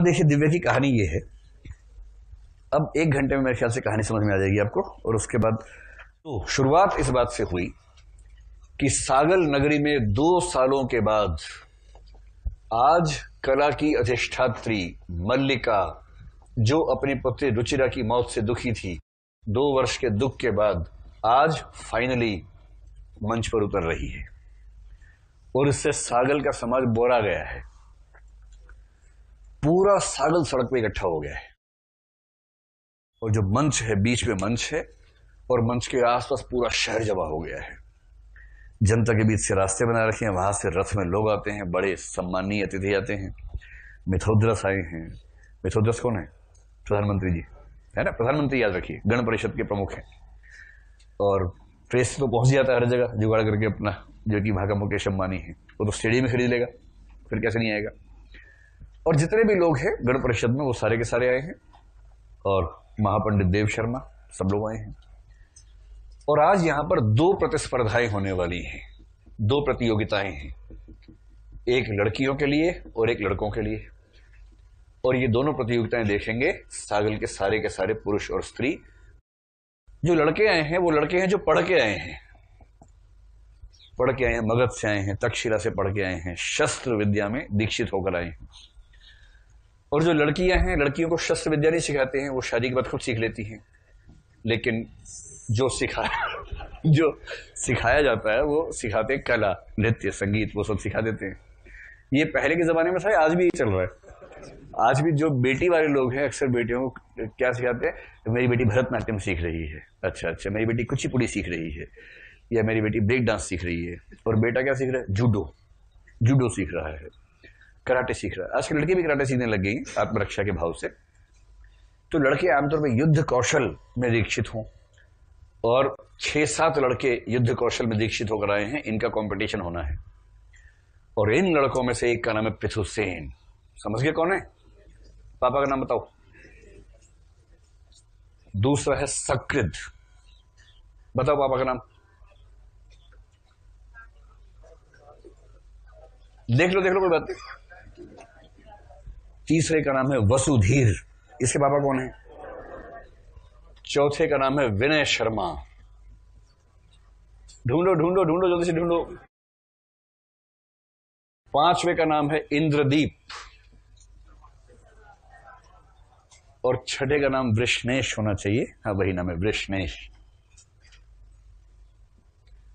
देखिए, दिव्या की कहानी ये है। अब 1 घंटे में मेरे ख्याल से कहानी समझ में आ जाएगी आपको। और उसके बाद तो शुरुआत इस बात से हुई कि सागल नगरी में 2 सालों के बाद आज कला की अधिष्ठात्री मल्लिका, जो अपनी पुत्री रुचिरा की मौत से दुखी थी, 2 वर्ष के दुख के बाद आज फाइनली मंच पर उतर रही है। और इससे सागल का समाज बोरा गया है। पूरा सागल सड़क पे इकट्ठा हो गया है। और जो मंच है, बीच में मंच है और मंच के आसपास पूरा शहर जमा हो गया है। जनता के बीच से रास्ते बना रखे हैं, वहां से रथ में लोग आते हैं, बड़े सम्मानीय अतिथि आते हैं। मिथोद्रस आए हैं। मिथोद्रस कौन है? प्रधानमंत्री जी है ना। प्रधानमंत्री याद रखिए, गण परिषद के प्रमुख हैं। और प्रेस तो पहुंच जाता है हर जगह जुगाड़ करके अपना, जो कि वहां का मुकेश अंबानी है। वो तो स्टेडियम में खरीद लेगा, फिर कैसे नहीं आएगा। और जितने भी लोग हैं गण परिषद में, वो सारे के सारे आए हैं। और महापंडित देव शर्मा, सब लोग आए हैं। और आज यहां पर 2 प्रतिस्पर्धाएं होने वाली हैं, 2 प्रतियोगिताएं हैं, एक लड़कियों के लिए और एक लड़कों के लिए। और ये दोनों प्रतियोगिताएं देखेंगे सागल के सारे पुरुष और स्त्री। जो लड़के आए हैं वो लड़के हैं जो पढ़ के आए हैं। पढ़ के आए हैं, मगध से आए हैं, तक्षशिला से पढ़ के आए हैं, शस्त्र विद्या में दीक्षित होकर आए हैं। और जो लड़कियां हैं, लड़कियों को शस्त्र विद्या नहीं सिखाते हैं, वो शादी के बाद खुद सीख लेती हैं। लेकिन जो सिखाया जाता है वो सिखाते हैं कला, नृत्य, संगीत, वो सब सिखा देते हैं। ये पहले के जमाने में था, आज भी चल रहा है। आज भी जो बेटी वाले लोग हैं अक्सर बेटियों को क्या सिखाते हैं? मेरी बेटी भरतनाट्यम सीख रही है, अच्छा, मेरी बेटी कुचिपुड़ी सीख रही है, या मेरी बेटी ब्रेक डांस सीख रही है। और बेटा क्या सीख रहा है? जूडो सीख रहा है, कराटे सीख रहा है। आजकल लड़के भी कराटे सीखने लग गई आत्मरक्षा के भाव से। तो लड़के आमतौर पर युद्ध कौशल में दीक्षित हों, और 6-7 लड़के युद्ध कौशल में दीक्षित होकर आए हैं। इनका कंपटीशन होना है। और इन लड़कों में से एक का नाम है पृथुसेन। समझ गए कौन है? पापा का नाम बताओ। दूसरा है सकृद। बताओ पापा का नाम। देख लो कोई बात नहीं। तीसरे का नाम है वसुधीर। इसके पापा कौन है? चौथे का नाम है विनय शर्मा। ढूंढो जल्दी से ढूंढो। 5वें का नाम है इंद्रदीप। और 6ठे का नाम वृषनेश होना चाहिए। हाँ, वही नाम है, वृषनेश।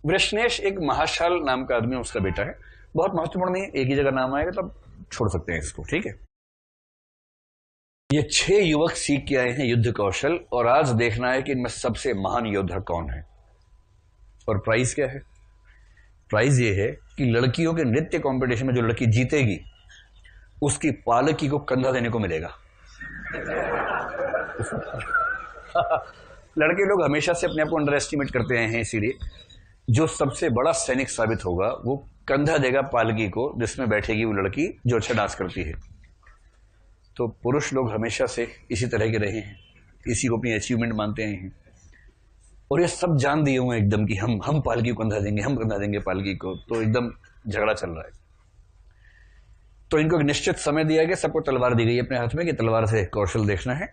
वृषनेश एक महाशाल नाम का आदमी, उसका बेटा है। बहुत महत्वपूर्ण नहीं है, एक ही जगह नाम आएगा तब छोड़ सकते हैं इसको, ठीक है। ये 6 युवक सीख के आए हैं युद्ध कौशल। और आज देखना है कि इनमें सबसे महान योद्धा कौन है। और प्राइज क्या है? प्राइज ये है कि लड़कियों के नृत्य कंपटीशन में जो लड़की जीतेगी, उसकी पालकी को कंधा देने को मिलेगा। लड़के लोग हमेशा से अपने आप को अंडर एस्टिमेट करते हैं, इसीलिए जो सबसे बड़ा सैनिक साबित होगा वो कंधा देगा पालकी को, जिसमें बैठेगी वो लड़की जो अच्छा डांस करती है। तो पुरुष लोग हमेशा से इसी तरह के रहे हैं, इसी को अपनी अचीवमेंट मानते हैं। और ये सब जान दिए हुए एकदम कि हम पालकी को कंधा देंगे, हम कंधा देंगे पालकी को। तो एकदम झगड़ा चल रहा है। तो इनको एक निश्चित समय दिया गया, सबको तलवार दी गई अपने हाथ में कि तलवार से कौशल देखना है।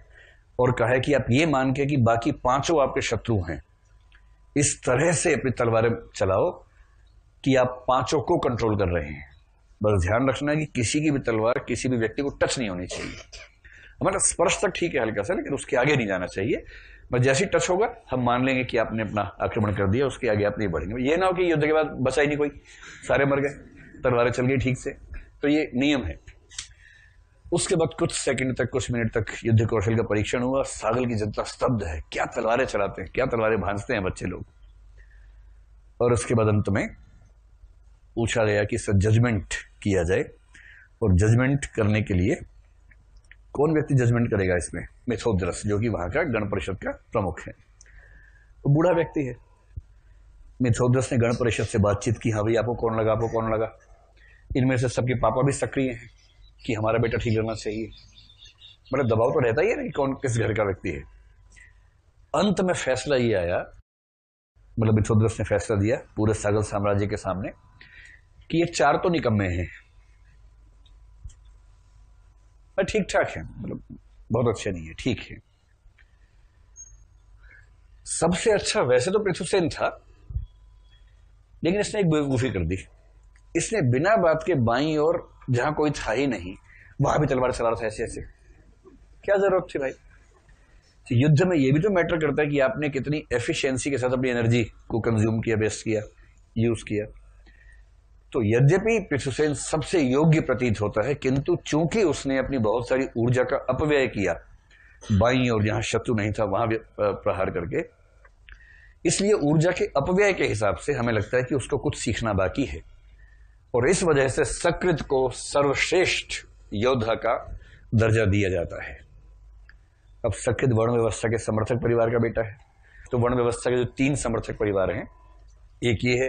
और कहा है कि आप ये मान के कि बाकी 5 आपके शत्रु हैं, इस तरह से अपनी तलवारें चलाओ कि आप 5 को कंट्रोल कर रहे हैं। बस ध्यान रखना कि किसी की भी तलवार किसी भी व्यक्ति को टच नहीं होनी चाहिए। हमारा स्पर्श तक ठीक है हल्का सा, लेकिन उसके आगे नहीं जाना चाहिए। बस जैसे ही टच होगा हम मान लेंगे कि आपने अपना आक्रमण कर दिया, उसके आगे आप नहीं बढ़ेंगे। ये ना हो कि युद्ध के बाद बचा ही नहीं कोई, सारे मर गए, तलवारें चल गई ठीक से। तो ये नियम है। उसके बाद कुछ सेकंड तक, कुछ मिनट तक युद्ध कौशल का परीक्षण हुआ। सागल की जनता स्तब्ध है। क्या तलवारें चलाते हैं, क्या तलवारें भांजते हैं बच्चे लोग। और उसके बाद अंत में पूछा गया कि सर जजमेंट किया जाए। और जजमेंट करने के लिए कौन व्यक्ति जजमेंट करेगा इसमें? मिथोद्रस, जो कि वहां का गण परिषद का प्रमुख है। तो बूढ़ा व्यक्ति है। मिथोद्रस ने गण परिषद से बातचीत की। हाँ भाई, आपको कौन लगा? इनमें से सबके पापा भी सक्रिय हैं कि हमारा बेटा ठीक रहना चाहिए। मतलब दबाव तो रहता ही है ना कि कौन किस घर का व्यक्ति है। अंत में फैसला ये आया, मतलब मिथोद्रस ने फैसला दिया पूरे सागल साम्राज्य के सामने कि ये 4 तो निकम्मे हैं। ठीक ठाक है, मतलब बहुत अच्छे नहीं है, ठीक है। सबसे अच्छा वैसे तो पृथुसेन था, लेकिन इसने एक बेवकूफी कर दी। इसने बिना बात के बाईं ओर, जहां कोई था ही नहीं, वहां भी तलवार चला रहा था ऐसे ऐसे। क्या जरूरत थी भाई? तो युद्ध में यह भी तो मैटर करता है कि आपने कितनी एफिशिएंसी के साथ अपनी एनर्जी को कंज्यूम किया, वेस्ट किया, यूज किया। तो यद्यपि पृथुसेन सबसे योग्य प्रतीत होता है, किंतु चूंकि उसने अपनी बहुत सारी ऊर्जा का अपव्यय किया बाईं ओर, जहां शत्रु नहीं था वहां प्रहार करके, इसलिए ऊर्जा के अपव्यय के हिसाब से हमें लगता है कि उसको कुछ सीखना बाकी है। और इस वजह से सकृत को सर्वश्रेष्ठ योद्धा का दर्जा दिया जाता है। अब सकृत वर्ण व्यवस्था के समर्थक परिवार का बेटा है। तो वर्ण व्यवस्था के जो 3 समर्थक परिवार हैं, एक ये है,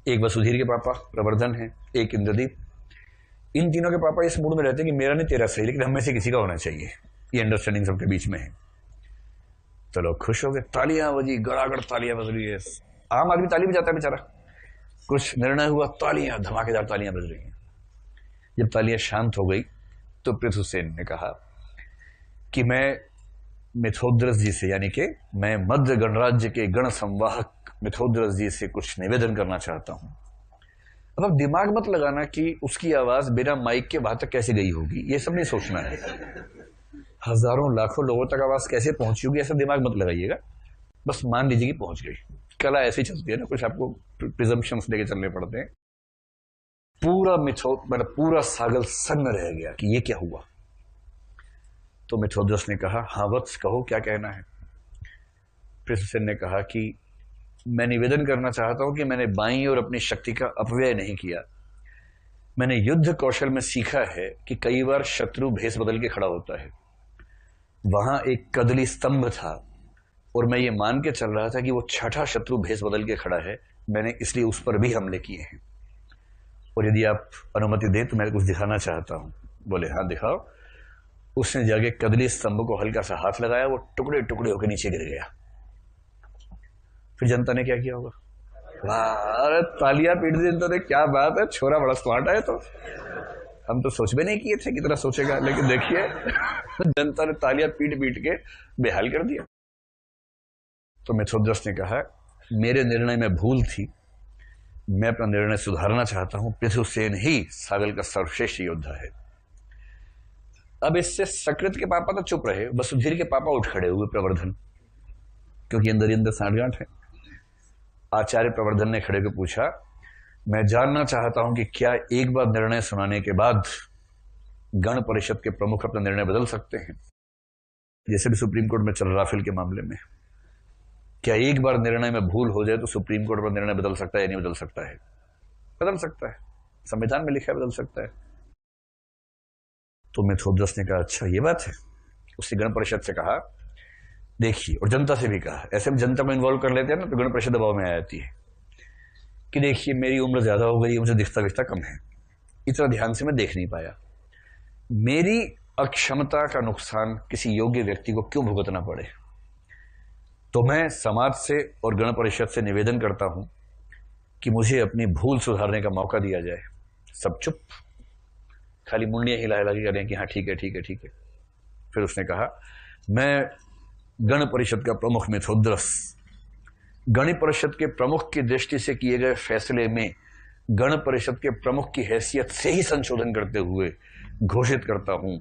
एक वसुधीर के पापा प्रवर्धन है, एक इंद्रदीप। इन तीनों के पापा इस मूड में रहते हैं कि मेरा नहीं तेरा सही, लेकिन हम में से किसी का होना चाहिए। ये अंडरस्टैंडिंग सबके बीच में है। तो लोग खुश हो गए, तालियां बजी, गड़ागड़ तालियां बज रही है। आम आदमी ताली बजाता है बेचारा। कुछ निर्णय हुआ, तालियां, धमाकेदार तालियां बज रही हैं। जब तालियां शांत हो गई तो पृथुसेन ने कहा कि मैं मिथोद्रस जी से, यानी कि मैं मध्य गणराज्य के गण संवाहक मिथोद्रस जी से कुछ निवेदन करना चाहता हूं। अब आप दिमाग मत लगाना कि उसकी आवाज बिना माइक के वहां तक कैसे गई होगी, ये सब नहीं सोचना है। हजारों लाखों लोगों तक आवाज कैसे पहुंची होगी, ऐसा दिमाग मत लगाइएगा। बस मान लीजिए कि पहुंच गई। कला ऐसी चलती है ना, कुछ आपको प्रिजम्पशंस लेके चलने पड़ते हैं। पूरा मतलब पूरा सागल सन्न रह गया कि ये क्या हुआ। तो मिथोद्रस ने कहा, हाँ वत्स, कहो क्या कहना है। पृथुसेन ने कहा कि मैं निवेदन करना चाहता हूं कि मैंने बाईं और अपनी शक्ति का अपव्यय नहीं किया। मैंने युद्ध कौशल में सीखा है कि कई बार शत्रु भेष बदल के खड़ा होता है। वहां एक कदली स्तंभ था और मैं ये मान के चल रहा था कि वो छठा शत्रु भेष बदल के खड़ा है, मैंने इसलिए उस पर भी हमले किए हैं। और यदि आप अनुमति दें तो मैं कुछ दिखाना चाहता हूं। बोले, हाँ दिखाओ। उसने जाके कदली स्तंभ को हल्का सा हाथ लगाया, वो टुकड़े टुकड़े होकर नीचे गिर गया। फिर जनता ने क्या किया होगा? वाह, अरे तालियां पीट दी जनता ने, क्या बात है, छोरा बड़ा स्मार्ट है। तो हम तो सोच भी नहीं किए थे कितना सोचेगा, लेकिन देखिए जनता ने तालियां पीट पीट के बेहाल कर दिया। तो मिथोद्रस ने कहा, मेरे निर्णय में भूल थी, मैं अपना निर्णय सुधारना चाहता हूं। पृथुसेन ही सागल का सर्वश्रेष्ठ योद्धा है। अब इससे सकृत के पापा तो चुप रहे, वसुधीर के पापा उठ खड़े हुए, प्रवर्धन, क्योंकि अंदर ही अंदर सांठगांठ है। आचार्य प्रवर्धन ने खड़े होकर पूछा, मैं जानना चाहता हूं कि क्या एक बार निर्णय सुनाने के बाद गण परिषद के प्रमुख अपना निर्णय बदल सकते हैं? जैसे भी सुप्रीम कोर्ट में चल रहा राफेल के मामले में, क्या एक बार निर्णय में भूल हो जाए तो सुप्रीम कोर्ट अपना निर्णय बदल सकता है या नहीं बदल सकता है? बदल सकता है, संविधान में लिखा है बदल सकता है। तो मिथोद्रस ने कहा, अच्छा ये बात है। उसने गण परिषद से कहा, देखिए, और जनता से भी कहा, ऐसे में जनता को इन्वॉल्व कर लेते हैं ना तो गण परिषद दबाव में आ जाती है कि देखिए मेरी उम्र ज्यादा हो गई, मुझे दिखता विखता कम है, इतना ध्यान से मैं देख नहीं पाया, मेरी अक्षमता का नुकसान किसी योग्य व्यक्ति को क्यों भुगतना पड़े। तो मैं समाज से और गण परिषद से निवेदन करता हूं कि मुझे अपनी भूल सुधारने का मौका दिया जाए। सब चुप, खाली मुंडियां हिला हिला के कह रहे हैं कि हाँ ठीक है ठीक है ठीक है। फिर उसने कहा, मैं गण परिषद का प्रमुख मिथोद्रस, गण परिषद के प्रमुख की दृष्टि से किए गए फैसले में गण परिषद के प्रमुख की हैसियत से ही संशोधन करते हुए घोषित करता हूं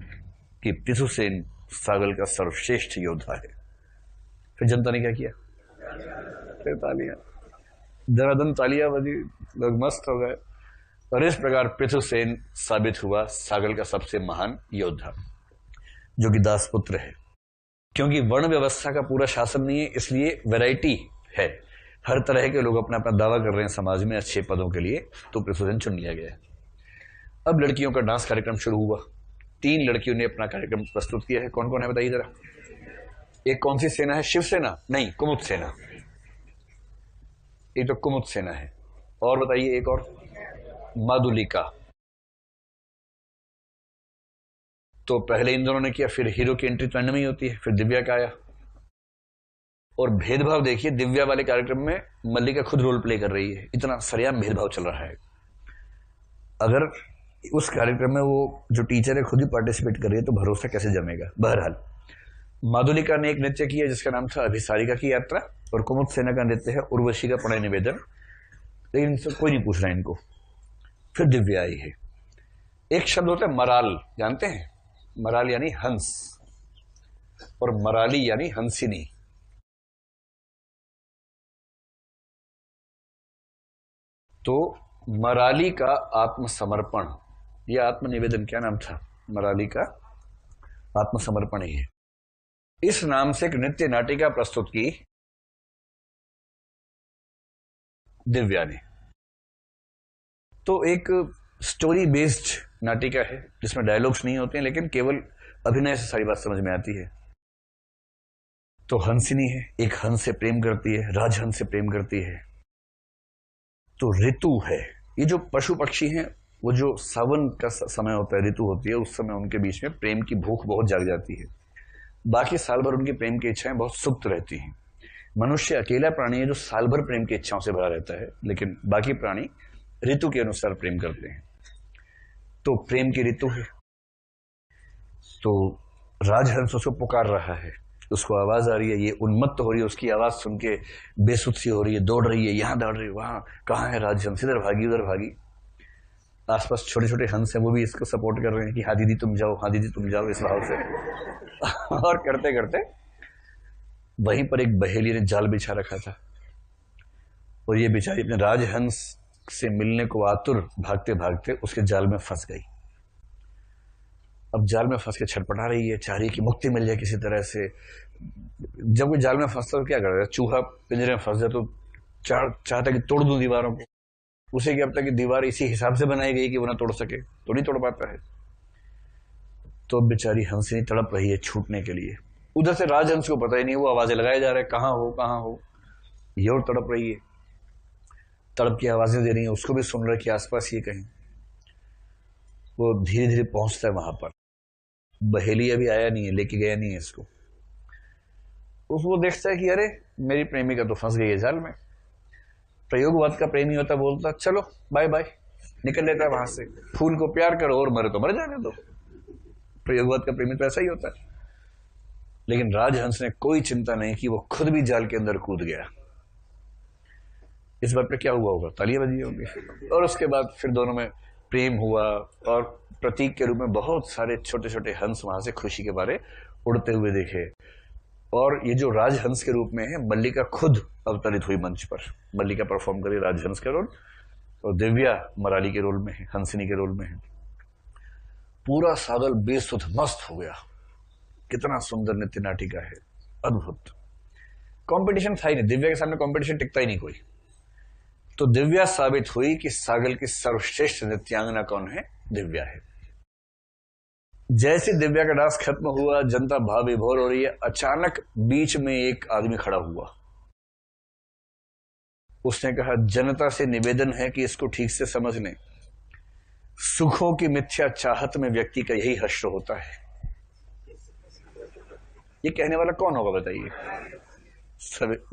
कि पृथुसेन सागल का सर्वश्रेष्ठ योद्धा है। फिर जनता ने क्या किया? फिर तालियां, दरादन तालियां बजी, लोग मस्त हो गए। और इस प्रकार पृथुसेन साबित हुआ सागल का सबसे महान योद्धा, जो कि दासपुत्र है। क्योंकि वर्ण व्यवस्था का पूरा शासन नहीं है, इसलिए वैरायटी है, हर तरह के लोग अपना अपना दावा कर रहे हैं समाज में अच्छे पदों के लिए, तो पृथुसेन चुन लिया गया। अब लड़कियों का डांस कार्यक्रम शुरू हुआ। 3 लड़कियों ने अपना कार्यक्रम प्रस्तुत किया है। कौन कौन है बताइए जरा। एक कौन सी सेना है? शिवसेना नहीं, कुमुद सेना। एक तो कुमुद सेना है, और बताइए एक और, माधुलिका। तो पहले इन दोनों ने किया, फिर हीरो की एंट्री तो एंड में ही होती है, फिर दिव्या का आया। और भेदभाव देखिए, दिव्या वाले कार्यक्रम में मल्लिका खुद रोल प्ले कर रही है। इतना सरेआम भेदभाव चल रहा है। अगर उस कार्यक्रम में वो जो टीचर है खुद ही पार्टिसिपेट कर रही है, तो भरोसा कैसे जमेगा। बहरहाल माधुलिका ने एक नृत्य किया जिसका नाम था अभिसारिका की यात्रा, और कुमुद सेना का नृत्य है उर्वशी का प्रणय निवेदन, लेकिन इनसे कोई नहीं पूछ रहा इनको। फिर दिव्या आई है। एक शब्द होता है मराल, जानते हैं? मराल यानी हंस, और मराली यानी हंसिनी। तो मराली का आत्मसमर्पण या आत्मनिवेदन, क्या नाम था? मराली का आत्मसमर्पण ही है। इस नाम से एक नृत्य नाटिका प्रस्तुत की दिव्या ने। तो एक स्टोरी बेस्ड नाटिका है जिसमें डायलॉग्स नहीं होते हैं, लेकिन केवल अभिनय से सारी बात समझ में आती है। तो हंसिनी है, एक हंस से प्रेम करती है, राजहंस से प्रेम करती है। तो ऋतु है, ये जो पशु पक्षी हैं, वो जो सावन का समय होता है, ऋतु होती है, उस समय उनके बीच में प्रेम की भूख बहुत जाग जाती है। बाकी साल भर उनकी प्रेम की इच्छाएं बहुत सुप्त रहती हैं। मनुष्य अकेला प्राणी है जो साल भर प्रेम की इच्छाओं से भरा रहता है, लेकिन बाकी प्राणी ऋतु के अनुसार प्रेम करते हैं। तो प्रेम की ऋतु है। तो राजहंस उसको पुकार रहा है, उसको आवाज आ रही है, ये उन्मत्त हो रही है, उसकी आवाज सुन के बेसुध सी हो रही है, दौड़ रही है, यहां दौड़ रही है, वहां, कहां है राजहंस, इधर भागी उधर भागी। आसपास छोटे छोटे हंस हैं, वो भी इसको सपोर्ट कर रहे हैं कि हाँ दीदी तुम जाओ, हाँ दीदी तुम जाओ, इस भाव से। और करते करते वहीं पर एक बहेली ने जाल बिछा रखा था, और ये बेचारी अपने राजहंस से मिलने को आतुर भागते भागते उसके जाल में फंस गई। अब जाल में फंस के छटपटा रही है, चाह रही है कि मुक्ति मिल जाए किसी तरह से। जब कोई जाल में फंसता तो क्या कर रहा है? चूहा पिंजरे में फंस जाए तो चाहता कि तोड़ दूं दीवारों को। उसे क्या पता कि दीवार इसी हिसाब से बनाई गई कि वो ना तोड़ सके, तो नहीं तोड़ पाता है। तो बेचारी हंसिनी तड़प रही है छूटने के लिए। उधर से राजहंस को पता ही नहीं, वो आवाजें लगाए जा रहे हैं, कहां हो कहां हो। ये और तड़प रही है, तड़प की आवाजें दे रही है, उसको भी सुन रहा है कि आसपास ये कहीं। वो धीरे धीरे पहुंचता है वहां पर। बहेली अभी आया नहीं है, लेके गया नहीं है इसको। उसको देखता है कि अरे मेरी प्रेमिका तो फंस गई है जाल में। प्रयोगवाद का प्रेमी होता, बोलता चलो बाय बाय, निकल लेता है वहां से। फूल को प्यार करो और मरे तो मर जाने दो। प्रयोगवाद का प्रेमी तो ऐसा ही होता है। लेकिन राजहंस ने कोई चिंता नहीं की, वो खुद भी जाल के अंदर कूद गया। इस बात पे क्या हुआ होगा? तालियां बजी होंगी। और उसके बाद फिर दोनों में प्रेम हुआ, और प्रतीक के रूप में बहुत सारे छोटे छोटे हंस वहां से खुशी के बारे उड़ते हुए देखे। और ये जो राजहंस के रूप में है, मल्लिका खुद अवतरित हुई मंच पर। मल्लिका परफॉर्म करी राजहंस का रोल, और दिव्या मराली के रोल में है, हंसिनी के रोल में है। पूरा सागल बेसुध मस्त हो गया। कितना सुंदर नृत्य नाटिका है, अद्भुत। कंपटीशन था ही नहीं, दिव्या के सामने कंपटीशन टिकता ही नहीं कोई। तो दिव्या साबित हुई कि सागल की सर्वश्रेष्ठ नृत्यांगना कौन है? दिव्या है। जैसे दिव्या का डांस खत्म हुआ, जनता भाव विभोर हो रही है, अचानक बीच में एक आदमी खड़ा हुआ। उसने कहा, जनता से निवेदन है कि इसको ठीक से समझ लें, सुखों की मिथ्या चाहत में व्यक्ति का यही हश्र होता है। ये कहने वाला कौन होगा बताइए?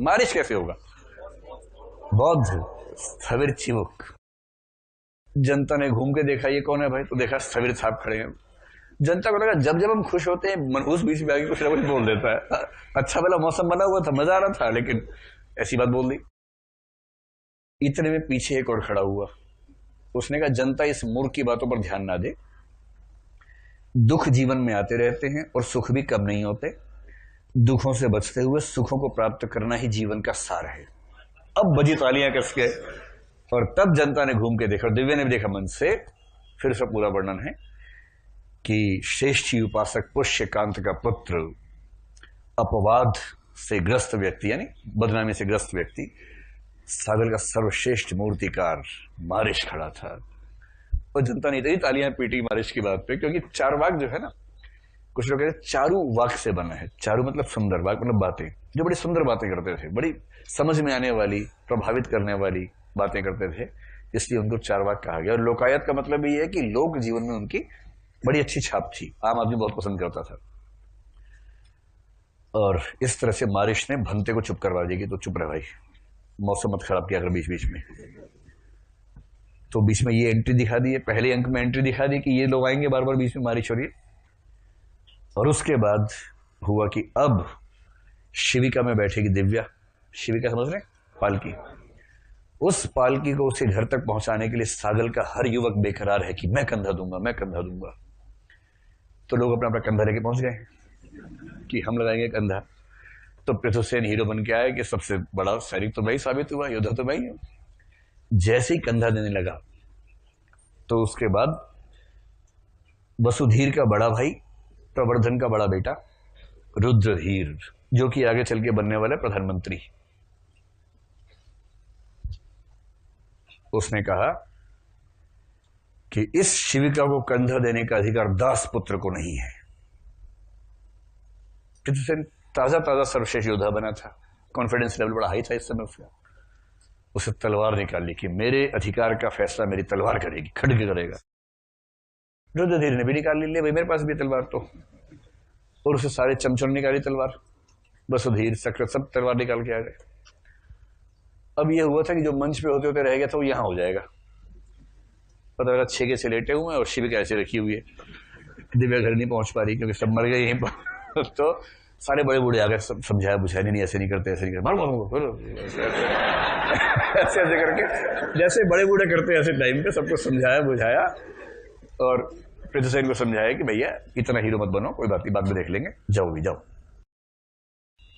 मारिश कैसे होगा? बौद्ध सविर चिमुक। जनता ने घूम के देखा, ये कौन है भाई? तो देखा सविर साहब खड़े हैं। जनता को लगा जब जब हम खुश होते हैं मनहूस बीच में आगे कुछ ना कुछ बोल देता है। अच्छा भला मौसम बना हुआ था, मजा आ रहा था, लेकिन ऐसी बात बोल दी। इतने में पीछे एक और खड़ा हुआ। उसने कहा, जनता इस मूर्ख की बातों पर ध्यान ना दे। दुख जीवन में आते रहते हैं और सुख भी कम नहीं होते। दुखों से बचते हुए सुखों को प्राप्त करना ही जीवन का सार है। अब बजी तालियां कस के, और तब जनता ने घूम के देखा, दिव्या ने भी देखा मन से। फिर से पूरा वर्णन है कि श्रेष्ठी उपासक पुष्यकांत का पुत्र, अपवाद से ग्रस्त व्यक्ति यानी बदनामी से ग्रस्त व्यक्ति, सागर का सर्वश्रेष्ठ मूर्तिकार मारिश खड़ा था। और जनता ने इतनी तालियां पीटी मारिश की बात पे, क्योंकि चारवाक जो है ना, कुछ लोग कहते हैं चारू वाक से बना है। चारू मतलब सुंदर, वाक मतलब बातें, जो बड़ी सुंदर बातें करते थे, बड़ी समझ में आने वाली, प्रभावित करने वाली बातें करते थे, इसलिए उनको चारवाक कहा गया। और लोकायत का मतलब ये है कि लोक जीवन में उनकी बड़ी अच्छी छाप थी, आम आदमी बहुत पसंद करता था। और इस तरह से मारिश ने भंते को चुप करवा दी कि तो चुप रहे भाई, मौसम मत खराब किया कर बीच बीच में। तो बीच में ये एंट्री दिखा दी है, पहले अंक में एंट्री दिखा दी कि ये लोग आएंगे, बार बार बीच में मारी छोड़ी। और उसके बाद हुआ कि अब शिविका में बैठेगी दिव्या। शिविका समझ रहे, पालकी। उस पालकी को उसे घर तक पहुंचाने के लिए सागल का हर युवक बेकरार है कि मैं कंधा दूंगा, मैं कंधा दूंगा। तो लोग अपना अपना कंधा लेके पहुंच गए कि हम लगाएंगे कंधा। तो पृथुसेन हीरो बन के आया कि सबसे बड़ा सैनिक तो भाई साबित हुआ, योद्धा तो भाई है। जैसे ही कंधा देने लगा तो उसके बाद वसुधीर का बड़ा भाई, प्रवर्धन का बड़ा बेटा रुद्रधीर, जो कि आगे चल के बनने वाला प्रधानमंत्री, उसने कहा कि इस शिविका को कंधा देने का अधिकार दास पुत्र को नहीं है। पृथुसेन ताजा ताजा सर्वश्रेष्ठ योद्धा बना था, कॉन्फिडेंस लेवल बड़ा हाई था इस समय उसका। उसे तलवार निकाली कि मेरे अधिकार का फैसला मेरी तलवार करेगी, खड्ग करेगा। रुद्रधीर ने भी निकाल ली, भाई मेरे पास भी तलवार तो, और उसे सारे चमचों निकाली तलवार। वसुधीर सकृत सब तलवार निकाल के आ गए। अब यह हुआ था कि जो मंच पे होते होते रह गया था वो यहां हो जाएगा। पता लगा छेगे से लेटे हुए हैं और शिविका ऐसे रखी हुई है। दिव्या घर नहीं पहुंच पा रही क्योंकि सब मर गए यहीं पर। तो सारे बड़े बूढ़े आ गए, सब समझाया बुझाया, नहीं ऐसे नहीं करते, ऐसे नहीं करते, मारो ऐसे ऐसे करके जैसे बड़े बूढ़े करते हैं ऐसे टाइम पे सबको समझाया बुझाया और पृथुसेन को समझाया कि भैया इतना हीरो मत बनो, कोई बात नहीं, बाद में देख लेंगे, जाओ भी जाओ।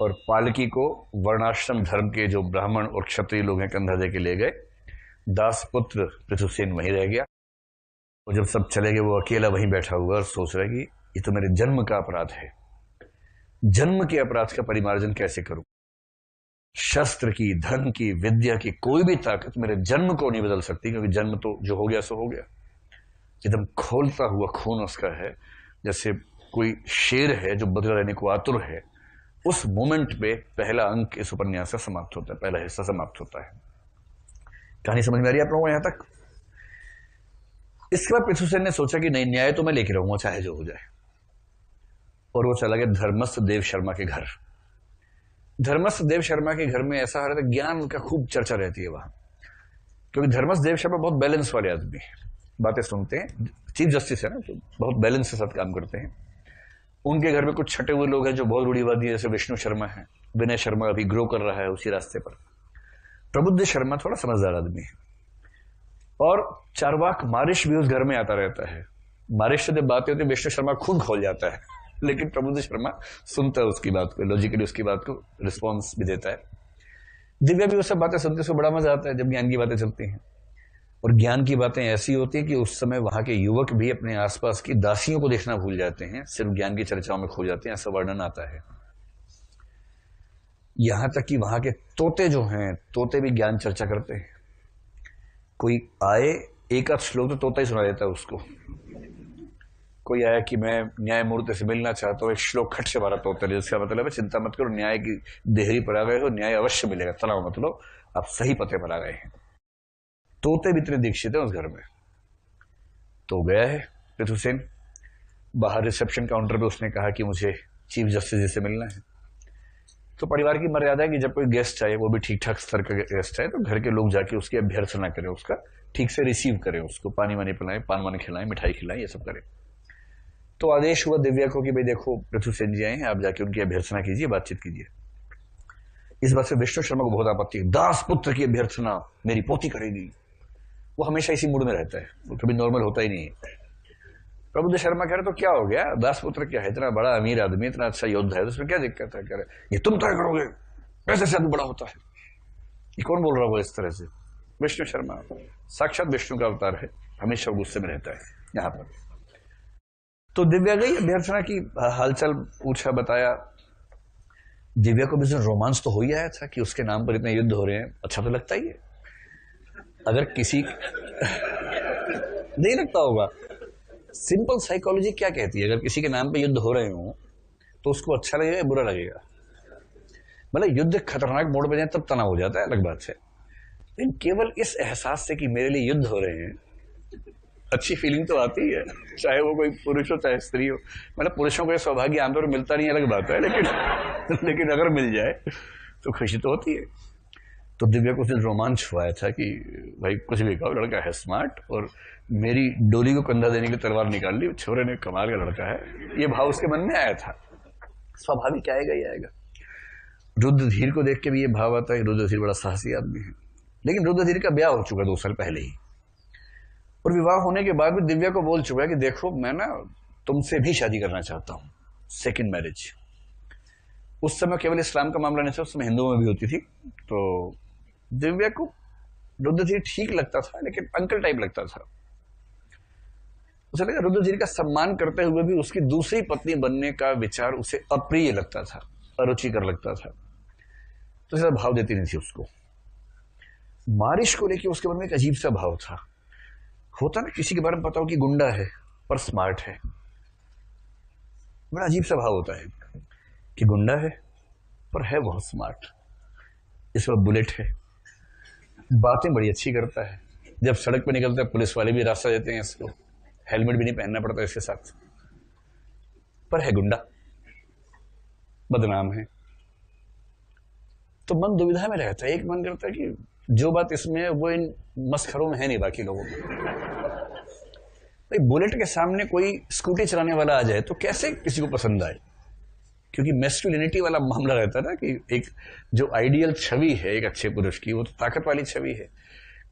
और पालकी को वर्णाश्रम धर्म के जो ब्राह्मण और क्षत्रिय लोग हैं कंधा दे के ले गए। दासपुत्र पृथुसेन वहीं रह गया। और जब सब चले गए वो अकेला वहीं बैठा हुआ और सोच रहा है कि ये तो मेरे जन्म का अपराध है, जन्म के अपराध का परिमार्जन कैसे करूं। शस्त्र की, धन की, विद्या की कोई भी ताकत मेरे जन्म को नहीं बदल सकती, क्योंकि जन्म तो जो हो गया सो हो गया। एकदम खोलता हुआ खून उसका है, जैसे कोई शेर है जो बदला लेने को आतुर है। उस मोमेंट पे पहला अंक इस उपन्यास का समाप्त होता है, पहला हिस्सा समाप्त होता है। कहानी समझ में आ रही है आप लोगों को यहां तक? इसके बाद पृथुसेन ने सोचा कि नहीं, न्याय तो मैं लेके रहूंगा चाहे जो हो जाए। और वो चला गया धर्मस्थ देव शर्मा के घर। धर्मस्थ देव शर्मा के घर में ऐसा हो रहा था, ज्ञान का खूब चर्चा रहती है वहां, क्योंकि धर्मस्थ देव शर्मा बहुत बैलेंस वाले आदमी है, बातें सुनते हैं, चीफ जस्टिस है ना, तो बहुत बैलेंस के साथ काम करते हैं। उनके घर में कुछ छटे हुए लोग हैं जो बहुत रूढ़िवादी है, जैसे विष्णु शर्मा है, विनय शर्मा अभी ग्रो कर रहा है उसी रास्ते पर, प्रबुद्ध शर्मा थोड़ा समझदार आदमी है, और चारवाक मारिश भी उस घर में आता रहता है। मारिश से जब बातें होती है विष्णु शर्मा खुद खोल जाता है, लेकिन प्रबुद्ध शर्मा सुनता है उसकी बात को, लॉजिकली उसकी बात को रिस्पॉन्स भी देता है। दिव्या भी वो सब बातें सुनते उसको बड़ा मजा आता है जब ज्ञान की बातें चलती हैं। और ज्ञान की बातें ऐसी होती हैं कि उस समय वहां के युवक भी अपने आसपास की दासियों को देखना भूल जाते हैं, सिर्फ ज्ञान की चर्चाओं में खो जाते हैं, ऐसा वर्णन आता है। यहां तक कि वहां के तोते जो हैं, तोते भी ज्ञान चर्चा करते हैं। कोई आए, एक आध श्लोक तो तोता ही सुना देता है उसको। कोई आया कि मैं न्यायमूर्ति से मिलना चाहता हूँ, एक श्लोक खट से मारा तोता ने, जिसका मतलब है चिंता मत करो, न्याय की देहरी पर आ गए हो, न्याय अवश्य मिलेगा, तनाव मत लो, आप सही पते पर आ गए हैं। तोते भी इतने दीक्षित है उस घर में। तो गया है पृथुसेन, बाहर रिसेप्शन काउंटर पे उसने कहा कि मुझे चीफ जस्टिस जी से मिलना है। तो परिवार की मर्यादा है कि जब कोई गेस्ट आए, वो भी ठीक ठाक स्तर का गेस्ट आए, तो घर के लोग जाके उसकी अभ्यर्थना करें, उसका ठीक से रिसीव करें, उसको पानी वानी पिलाएं, पान वानी खिलाएं, मिठाई खिलाएं, ये सब करें। तो आदेश हुआ दिव्या को कि भाई देखो पृथुसेन जी आए हैं, आप जाके उनकी अभ्यर्थना कीजिए, बातचीत कीजिए। इस बात से विष्णु शर्मा को बहुत आपत्ति है, दास पुत्र की अभ्यर्थना मेरी पोती करेगी। वो हमेशा इसी मूड में रहता है, वो कभी नॉर्मल होता ही नहीं है। प्रबुद्ध शर्मा कह रहे तो क्या हो गया, दासपुत्र क्या है, इतना बड़ा अमीर आदमी, इतना अच्छा योद्धा है, तो उसमें क्या दिक्कत है? कह रहे ये तुम तय करोगे, कैसे से आदमी बड़ा होता है? ये कौन बोल रहा होगा इस तरह से? विष्णु शर्मा साक्षात विष्णु का अवतार है, हमेशा गुस्से में रहता है यहां पर। तो दिव्या गई, अभ्यर्थना की हालचाल पूछा, बताया। दिव्या को भी रोमांस तो हो ही आया था कि उसके नाम पर इतने युद्ध हो रहे हैं, अच्छा तो लगता ही है। अगर किसी नहीं लगता होगा, सिंपल साइकोलॉजी क्या कहती है, अगर किसी के नाम पे युद्ध हो रहे हो तो उसको अच्छा लगेगा या बुरा लगेगा? मतलब युद्ध खतरनाक मोड़ पे जाए तब तनाव हो जाता है, अलग बात है, लेकिन केवल इस एहसास से कि मेरे लिए युद्ध हो रहे हैं अच्छी फीलिंग तो आती है, चाहे वो कोई पुरुष हो चाहे स्त्री हो। मतलब पुरुषों को यह सौभाग्य आमतौर पर मिलता नहीं, अलग बात है, लेकिन अगर मिल जाए तो खुशी तो होती है। तो दिव्या को उस दिन रोमांच हुआ था कि भाई कुछ भी कहो, लड़का है स्मार्ट, और मेरी डोली को कंधा देने की तलवार निकाल ली, छोरे ने कमाल का लड़का है, ये भाव उसके मन में आया था। स्वाभाविक आएगा ही आएगा। रुद्रधीर को देख के भी ये भाव आता है, रुद्रधीर बड़ा साहसी आदमी है। लेकिन रुद्रधीर का ब्याह हो चुका 2 साल पहले ही, और विवाह होने के बाद भी दिव्या को बोल चुका है कि देखो मैं ना तुमसे भी शादी करना चाहता हूं, सेकंड मैरिज। उस समय केवल इस्लाम का मामला नहीं था, उस समय हिंदुओं में भी होती थी। तो दिव्या को रुद्रधीर ठीक लगता था, लेकिन अंकल टाइप लगता था। उसे लगा रुद्रधीर का सम्मान करते हुए भी उसकी दूसरी पत्नी बनने का विचार उसे अप्रिय लगता था, अरुचिकर लगता था, तो ज्यादा भाव देती नहीं थी उसको। बारिश को लेकर उसके मन में एक अजीब सा भाव था। होता ना किसी के बारे में पता हो कि गुंडा है पर स्मार्ट है, बड़ा अजीब सा भाव होता है कि गुंडा है पर है बहुत स्मार्ट, इस पर बुलेट है, बातें बड़ी अच्छी करता है, जब सड़क पर निकलता है पुलिस वाले भी रास्ता देते हैं इसको, हेलमेट भी नहीं पहनना पड़ता इसके साथ, पर है गुंडा, बदनाम है। तो मन दुविधा में रहता है। एक मन करता है कि जो बात इसमें है वो इन मस्खरों में है नहीं बाकी लोगों में। भाई बुलेट के सामने कोई स्कूटी चलाने वाला आ जाए तो कैसे किसी को पसंद आए, क्योंकि मैस्कुलिनिटी वाला मामला रहता है ना कि एक जो आइडियल छवि है एक अच्छे पुरुष की, वो तो ताकत वाली छवि है।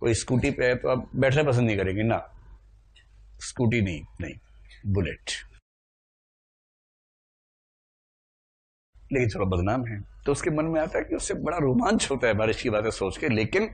कोई स्कूटी पे है तो आप बैठना पसंद नहीं करेंगे ना, स्कूटी नहीं, बुलेट। लेकिन थोड़ा बदनाम है, तो उसके मन में आता है कि उससे बड़ा रोमांच होता है बारिश की बातें सोच के। लेकिन